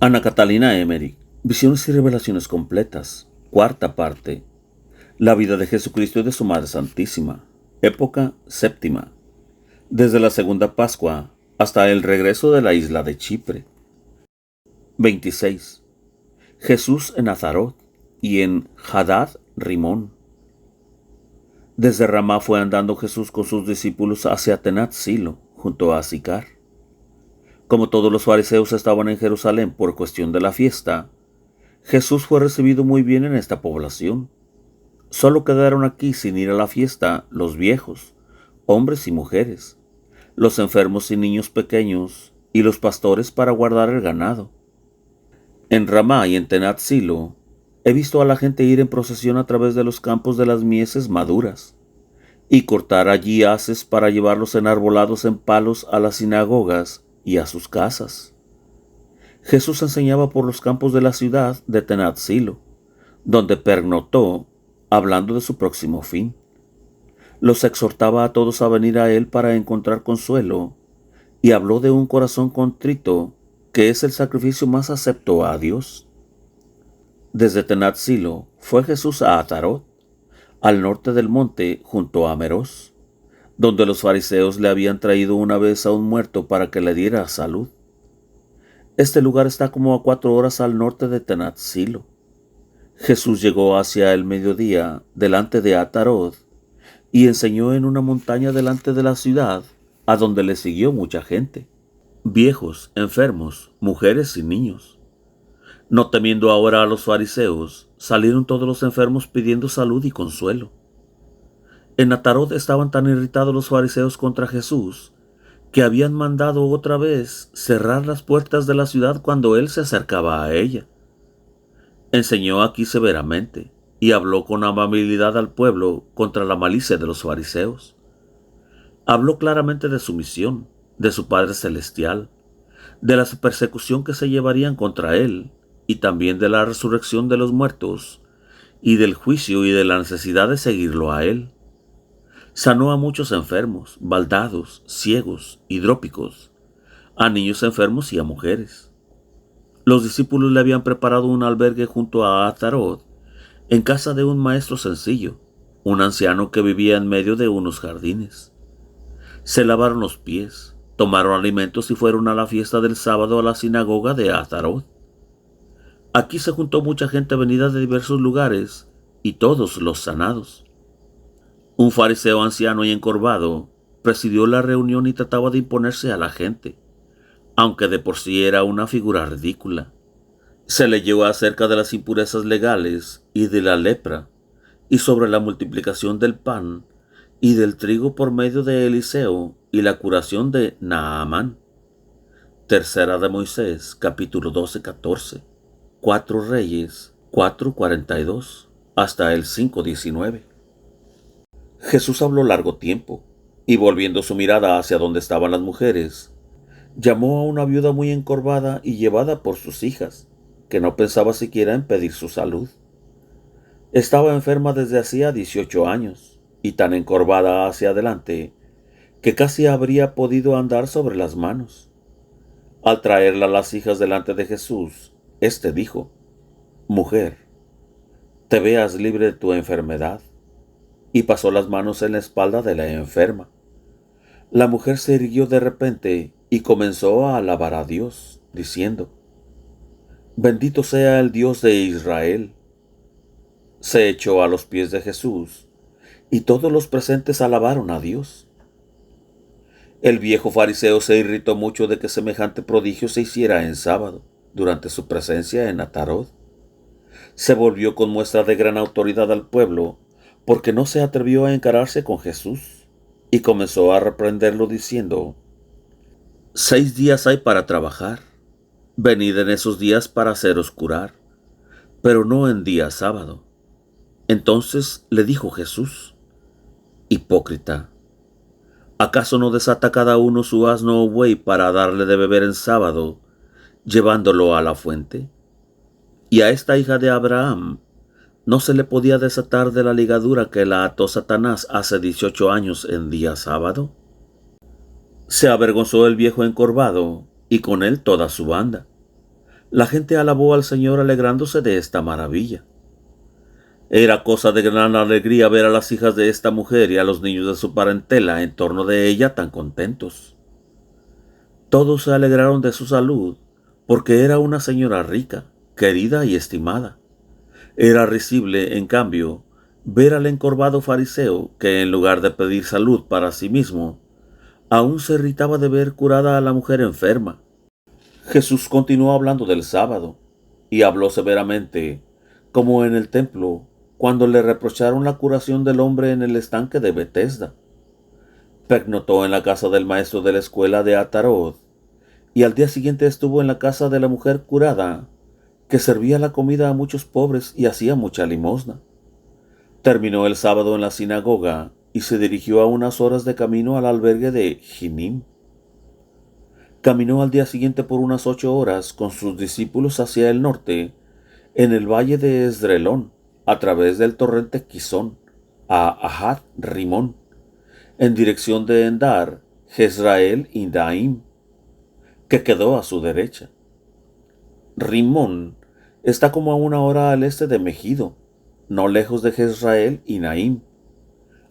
Ana Catalina Emery, Visiones y Revelaciones Completas, cuarta parte. La vida de Jesucristo y de su Madre Santísima, época séptima. Desde la segunda Pascua hasta el regreso de la isla de Chipre. 26. Jesús en Nazarot y en Hadad Rimón. Desde Ramá fue andando Jesús con sus discípulos hacia Tenat Silo, junto a Sicar. Como todos los fariseos estaban en Jerusalén por cuestión de la fiesta, Jesús fue recibido muy bien en esta población. Solo quedaron aquí sin ir a la fiesta los viejos, hombres y mujeres, los enfermos y niños pequeños, y los pastores para guardar el ganado. En Ramá y en Tenat Silo he visto a la gente ir en procesión a través de los campos de las mieses maduras, y cortar allí haces para llevarlos enarbolados en palos a las sinagogas y a sus casas. Jesús enseñaba por los campos de la ciudad de Tenat Silo, donde pernoctó, hablando de su próximo fin. Los exhortaba a todos a venir a él para encontrar consuelo, y habló de un corazón contrito, que es el sacrificio más acepto a Dios. Desde Tenat Silo fue Jesús a Atarot, al norte del monte junto a Meroz, donde los fariseos le habían traído una vez a un muerto para que le diera salud. Este lugar está como a 4 horas al norte de Tenat Silo. Jesús llegó hacia el mediodía delante de Atarot y enseñó en una montaña delante de la ciudad, a donde le siguió mucha gente, viejos, enfermos, mujeres y niños. No temiendo ahora a los fariseos, salieron todos los enfermos pidiendo salud y consuelo. En Atarot estaban tan irritados los fariseos contra Jesús que habían mandado otra vez cerrar las puertas de la ciudad cuando él se acercaba a ella. Enseñó aquí severamente y habló con amabilidad al pueblo contra la malicia de los fariseos. Habló claramente de su misión, de su Padre Celestial, de la persecución que se llevarían contra él, y también de la resurrección de los muertos, y del juicio y de la necesidad de seguirlo a él. Sanó a muchos enfermos, baldados, ciegos, hidrópicos, a niños enfermos y a mujeres. Los discípulos le habían preparado un albergue junto a Atarot, en casa de un maestro sencillo, un anciano que vivía en medio de unos jardines. Se lavaron los pies, tomaron alimentos y fueron a la fiesta del sábado a la sinagoga de Atarot. Aquí se juntó mucha gente venida de diversos lugares, y todos los sanados. Un fariseo anciano y encorvado presidió la reunión y trataba de imponerse a la gente, aunque de por sí era una figura ridícula. Se leyó acerca de las impurezas legales y de la lepra, y sobre la multiplicación del pan y del trigo por medio de Eliseo y la curación de Naamán. Tercera de Moisés, capítulo 12-14, 4 Reyes, 4:42, hasta el 5:19. Jesús habló largo tiempo, y volviendo su mirada hacia donde estaban las mujeres, llamó a una viuda muy encorvada y llevada por sus hijas, que no pensaba siquiera en pedir su salud. Estaba enferma desde hacía 18 años, y tan encorvada hacia adelante, que casi habría podido andar sobre las manos. Al traerla las hijas delante de Jesús, éste dijo: «Mujer, te veas libre de tu enfermedad», y pasó las manos en la espalda de la enferma. La mujer se irguió de repente y comenzó a alabar a Dios, diciendo: «Bendito sea el Dios de Israel». Se echó a los pies de Jesús, y todos los presentes alabaron a Dios. El viejo fariseo se irritó mucho de que semejante prodigio se hiciera en sábado, durante su presencia en Atarot. Se volvió con muestra de gran autoridad al pueblo, porque no se atrevió a encararse con Jesús, y comenzó a reprenderlo diciendo: «6 días hay para trabajar. Venid en esos días para haceros curar, pero no en día sábado». Entonces le dijo Jesús: «Hipócrita, ¿acaso no desata cada uno su asno o buey para darle de beber en sábado, llevándolo a la fuente? Y a esta hija de Abraham ¿no se le podía desatar de la ligadura que la ató Satanás hace 18 años en día sábado?». Se avergonzó el viejo encorvado, y con él toda su banda. La gente alabó al Señor alegrándose de esta maravilla. Era cosa de gran alegría ver a las hijas de esta mujer y a los niños de su parentela en torno de ella tan contentos. Todos se alegraron de su salud, porque era una señora rica, querida y estimada. Era risible, en cambio, ver al encorvado fariseo que, en lugar de pedir salud para sí mismo, aún se irritaba de ver curada a la mujer enferma. Jesús continuó hablando del sábado, y habló severamente, como en el templo, cuando le reprocharon la curación del hombre en el estanque de Betesda. Pernoctó en la casa del maestro de la escuela de Atarot, y al día siguiente estuvo en la casa de la mujer curada, que servía la comida a muchos pobres y hacía mucha limosna. Terminó el sábado en la sinagoga y se dirigió a unas horas de camino al albergue de Ginim. Caminó al día siguiente por unas 8 horas con sus discípulos hacia el norte, en el valle de Esdrelón, a través del torrente Quizón, a Ahat Rimón, en dirección de Endar, Jezrael y Daim, que quedó a su derecha. Rimón está como a 1 hora al este de Megido, no lejos de Jezrael y Naim,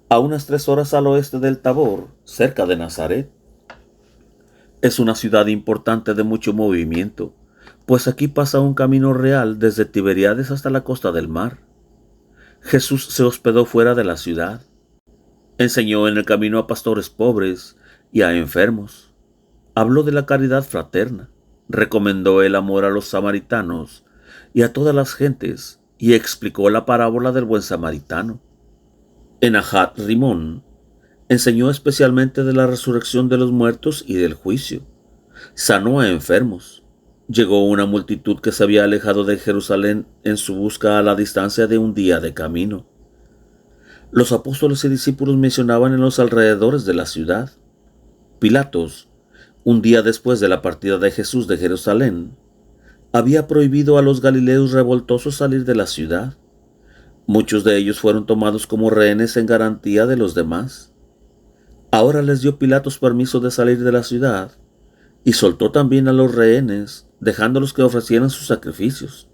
a unas 3 horas al oeste del Tabor, cerca de Nazaret. Es una ciudad importante de mucho movimiento, pues aquí pasa un camino real desde Tiberíades hasta la costa del mar. Jesús se hospedó fuera de la ciudad. Enseñó en el camino a pastores pobres y a enfermos. Habló de la caridad fraterna. Recomendó el amor a los samaritanos y a todas las gentes, y explicó la parábola del buen samaritano. En Ahat Rimón enseñó especialmente de la resurrección de los muertos y del juicio. Sanó a enfermos. Llegó una multitud que se había alejado de Jerusalén en su busca a la distancia de un día de camino. Los apóstoles y discípulos mencionaban en los alrededores de la ciudad. Pilatos, un día después de la partida de Jesús de Jerusalén, había prohibido a los galileos revoltosos salir de la ciudad. Muchos de ellos fueron tomados como rehenes en garantía de los demás. Ahora les dio Pilatos permiso de salir de la ciudad y soltó también a los rehenes, dejándolos que ofrecieran sus sacrificios.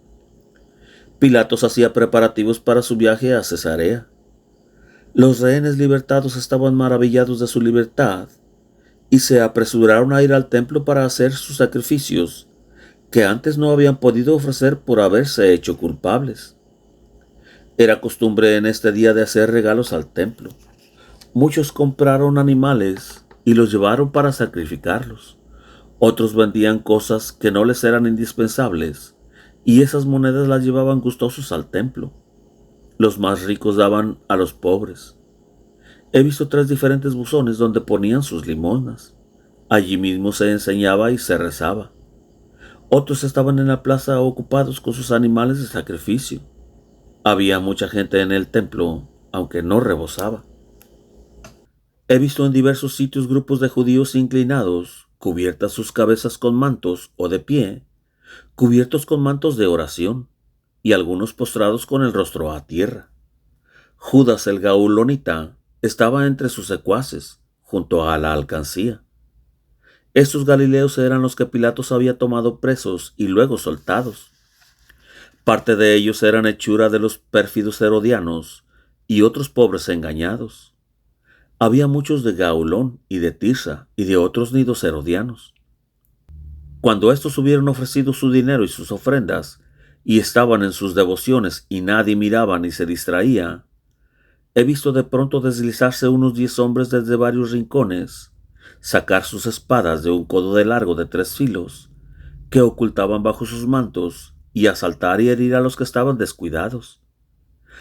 Pilatos hacía preparativos para su viaje a Cesarea. Los rehenes libertados estaban maravillados de su libertad y se apresuraron a ir al templo para hacer sus sacrificios que antes no habían podido ofrecer por haberse hecho culpables. Era costumbre en este día de hacer regalos al templo. Muchos compraron animales y los llevaron para sacrificarlos. Otros vendían cosas que no les eran indispensables, y esas monedas las llevaban gustosos al templo. Los más ricos daban a los pobres. He visto 3 diferentes buzones donde ponían sus limosnas. Allí mismo se enseñaba y se rezaba. Otros estaban en la plaza ocupados con sus animales de sacrificio. Había mucha gente en el templo, aunque no rebosaba. He visto en diversos sitios grupos de judíos inclinados, cubiertas sus cabezas con mantos o de pie, cubiertos con mantos de oración, y algunos postrados con el rostro a tierra. Judas el gaulonita estaba entre sus secuaces, junto a la alcancía. Estos galileos eran los que Pilatos había tomado presos y luego soltados. Parte de ellos eran hechura de los pérfidos herodianos y otros pobres engañados. Había muchos de Gaulón y de Tirsa y de otros nidos herodianos. Cuando estos hubieron ofrecido su dinero y sus ofrendas, y estaban en sus devociones y nadie miraba ni se distraía, he visto de pronto deslizarse unos 10 hombres desde varios rincones, sacar sus espadas de un codo de largo de 3 filos, que ocultaban bajo sus mantos, y asaltar y herir a los que estaban descuidados.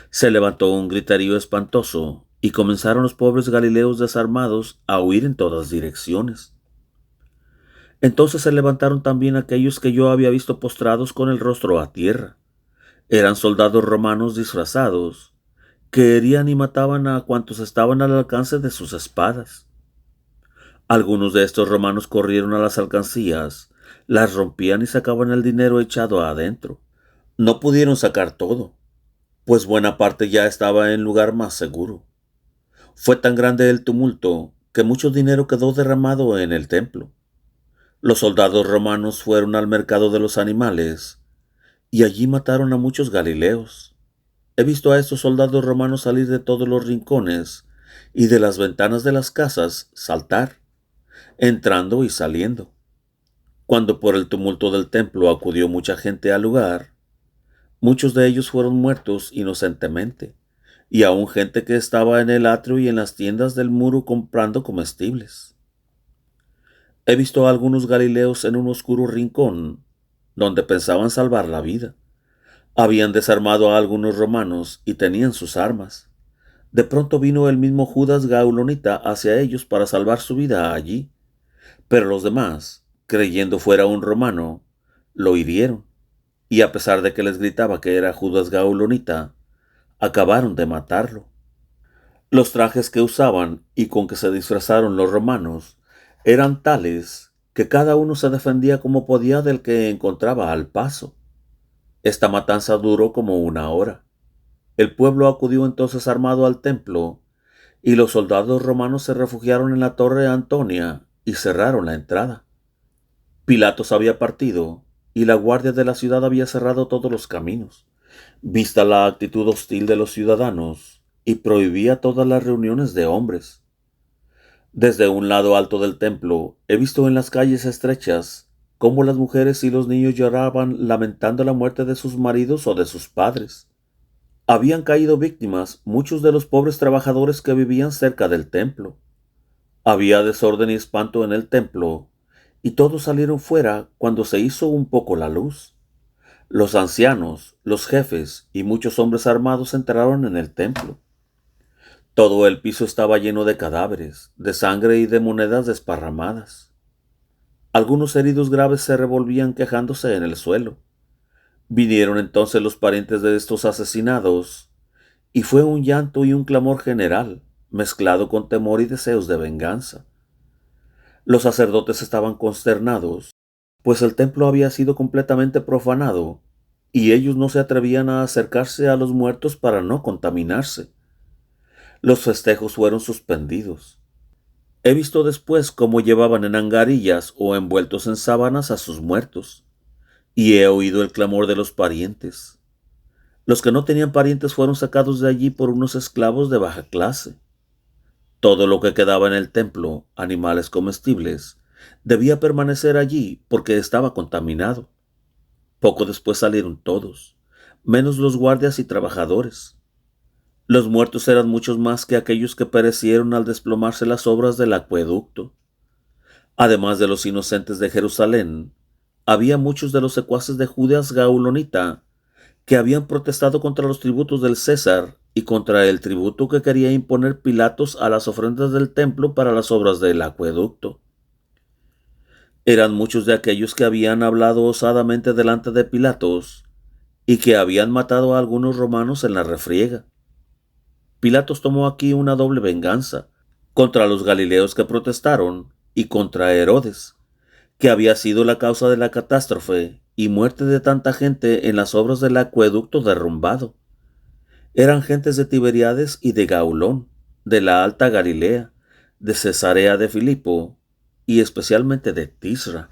Se levantó un griterío espantoso, y comenzaron los pobres galileos desarmados a huir en todas direcciones. Entonces se levantaron también aquellos que yo había visto postrados con el rostro a tierra. Eran soldados romanos disfrazados, que herían y mataban a cuantos estaban al alcance de sus espadas. Algunos de estos romanos corrieron a las alcancías, las rompían y sacaban el dinero echado adentro. No pudieron sacar todo, pues buena parte ya estaba en lugar más seguro. Fue tan grande el tumulto que mucho dinero quedó derramado en el templo. Los soldados romanos fueron al mercado de los animales y allí mataron a muchos galileos. He visto a estos soldados romanos salir de todos los rincones y de las ventanas de las casas saltar, entrando y saliendo. Cuando por el tumulto del templo acudió mucha gente al lugar, muchos de ellos fueron muertos inocentemente, y aún gente que estaba en el atrio y en las tiendas del muro comprando comestibles. He visto a algunos galileos en un oscuro rincón, donde pensaban salvar la vida. Habían desarmado a algunos romanos y tenían sus armas. De pronto vino el mismo Judas Gaulonita hacia ellos para salvar su vida allí, pero los demás, creyendo fuera un romano, lo hirieron, y a pesar de que les gritaba que era Judas Gaulonita, acabaron de matarlo. Los trajes que usaban y con que se disfrazaron los romanos eran tales que cada uno se defendía como podía del que encontraba al paso. Esta matanza duró como 1 hora. El pueblo acudió entonces armado al templo, y los soldados romanos se refugiaron en la torre Antonia y cerraron la entrada. Pilatos había partido, y la guardia de la ciudad había cerrado todos los caminos, vista la actitud hostil de los ciudadanos, y prohibía todas las reuniones de hombres. Desde un lado alto del templo he visto en las calles estrechas cómo las mujeres y los niños lloraban lamentando la muerte de sus maridos o de sus padres. Habían caído víctimas muchos de los pobres trabajadores que vivían cerca del templo. Había desorden y espanto en el templo, y todos salieron fuera cuando se hizo un poco la luz. Los ancianos, los jefes y muchos hombres armados entraron en el templo. Todo el piso estaba lleno de cadáveres, de sangre y de monedas desparramadas. Algunos heridos graves se revolvían quejándose en el suelo. Vinieron entonces los parientes de estos asesinados, y fue un llanto y un clamor general, mezclado con temor y deseos de venganza. Los sacerdotes estaban consternados, pues el templo había sido completamente profanado, y ellos no se atrevían a acercarse a los muertos para no contaminarse. Los festejos fueron suspendidos. He visto después cómo llevaban en angarillas o envueltos en sábanas a sus muertos, y he oído el clamor de los parientes. Los que no tenían parientes fueron sacados de allí por unos esclavos de baja clase. Todo lo que quedaba en el templo, animales comestibles, debía permanecer allí porque estaba contaminado. Poco después salieron todos, menos los guardias y trabajadores. Los muertos eran muchos más que aquellos que perecieron al desplomarse las obras del acueducto. Además de los inocentes de Jerusalén, había muchos de los secuaces de Judas Gaulonita que habían protestado contra los tributos del César y contra el tributo que quería imponer Pilatos a las ofrendas del templo para las obras del acueducto. Eran muchos de aquellos que habían hablado osadamente delante de Pilatos y que habían matado a algunos romanos en la refriega. Pilatos tomó aquí una doble venganza contra los galileos que protestaron y contra Herodes, que había sido la causa de la catástrofe y muerte de tanta gente en las obras del acueducto derrumbado. Eran gentes de Tiberíades y de Gaulón, de la Alta Galilea, de Cesarea de Filipo y especialmente de Tisra.